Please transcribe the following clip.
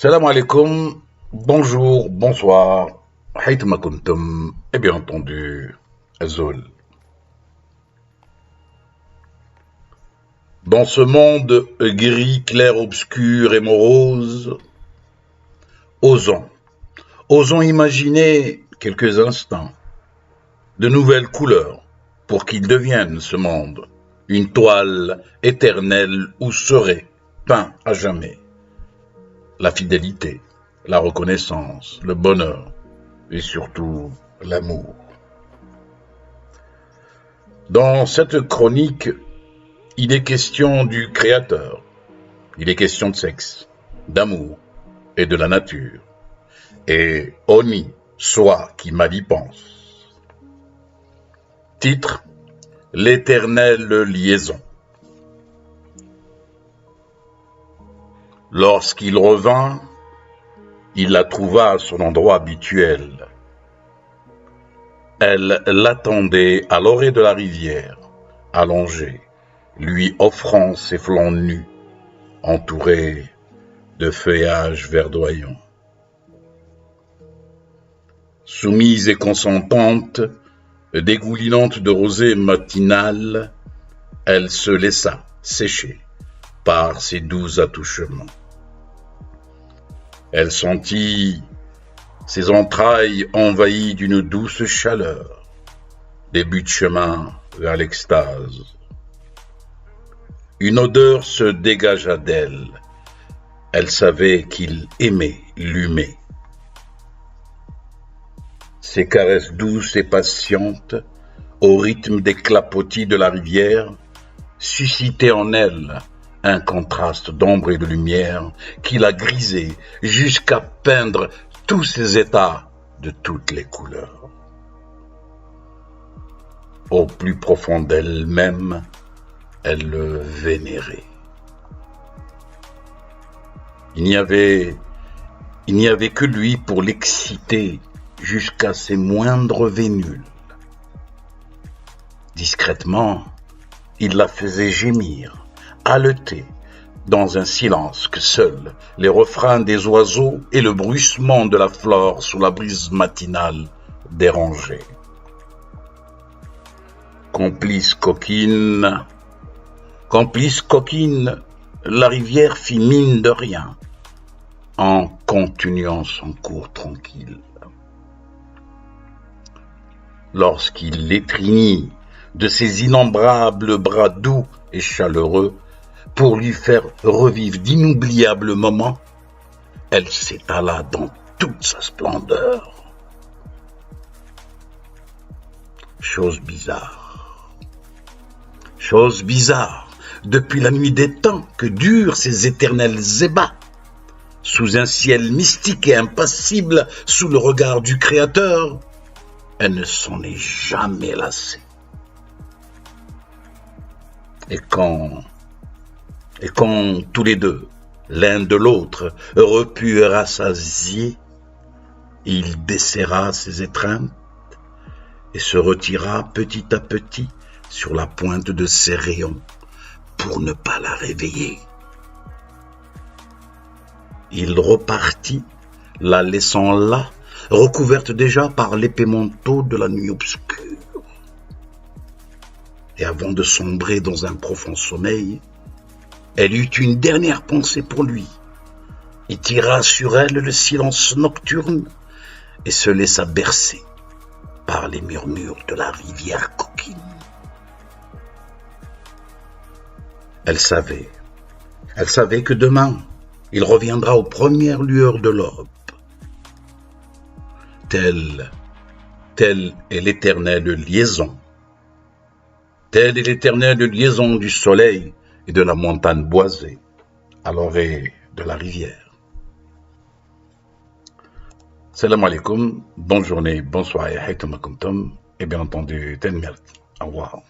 Salam alaikum, bonjour, bonsoir, haythma kuntum, et bien entendu, Azul. Dans ce monde gris, clair, obscur et morose, osons, osons imaginer quelques instants de nouvelles couleurs pour qu'il devienne ce monde une toile éternelle où serait peint à jamais la fidélité, la reconnaissance, le bonheur et surtout l'amour. Dans cette chronique, il est question du Créateur, il est question de sexe, d'amour et de la nature. Et honni soit qui mal y pense. Titre: L'éternelle liaison. Lorsqu'il revint, il la trouva à son endroit habituel. Elle l'attendait à l'orée de la rivière, allongée, lui offrant ses flancs nus, entourés de feuillages verdoyants. Soumise et consentante, dégoulinante de rosée matinale, elle se laissa sécher par ses doux attouchements. Elle sentit ses entrailles envahies d'une douce chaleur, début de chemin vers l'extase. Une odeur se dégagea d'elle. Elle savait qu'il aimait l'humer. Ses caresses douces et patientes, au rythme des clapotis de la rivière, suscitaient en elle un contraste d'ombre et de lumière qui la grisait jusqu'à peindre tous ses états de toutes les couleurs. Au plus profond d'elle-même, elle le vénérait. Il n'y avait que lui pour l'exciter jusqu'à ses moindres vénules. Discrètement, il la faisait gémir, haleter, dans un silence que seuls les refrains des oiseaux et le bruissement de la flore sous la brise matinale dérangeaient. Complice coquine, la rivière fit mine de rien, en continuant son cours tranquille. Lorsqu'il l'étreignit de ses innombrables bras doux et chaleureux, pour lui faire revivre d'inoubliables moments, elle s'étala dans toute sa splendeur. Chose bizarre, depuis la nuit des temps que durent ces éternels ébats, sous un ciel mystique et impassible, sous le regard du Créateur, elle ne s'en est jamais lassée. Et quand tous les deux, l'un de l'autre, repus et rassasiés, il desserra ses étreintes et se retira petit à petit sur la pointe de ses rayons pour ne pas la réveiller. Il repartit, la laissant là, recouverte déjà par l'épais manteau de la nuit obscure. Et avant de sombrer dans un profond sommeil, elle eut une dernière pensée pour lui, et tira sur elle le silence nocturne et se laissa bercer par les murmures de la rivière coquine. Elle savait que demain, il reviendra aux premières lueurs de l'aube. Telle est l'éternelle liaison. Telle est l'éternelle liaison du soleil et de la montagne boisée à l'orée de la rivière. Salam alaikum, bonne journée, bonsoir et haythma kuntum, et bien entendu, ten merci. Au revoir.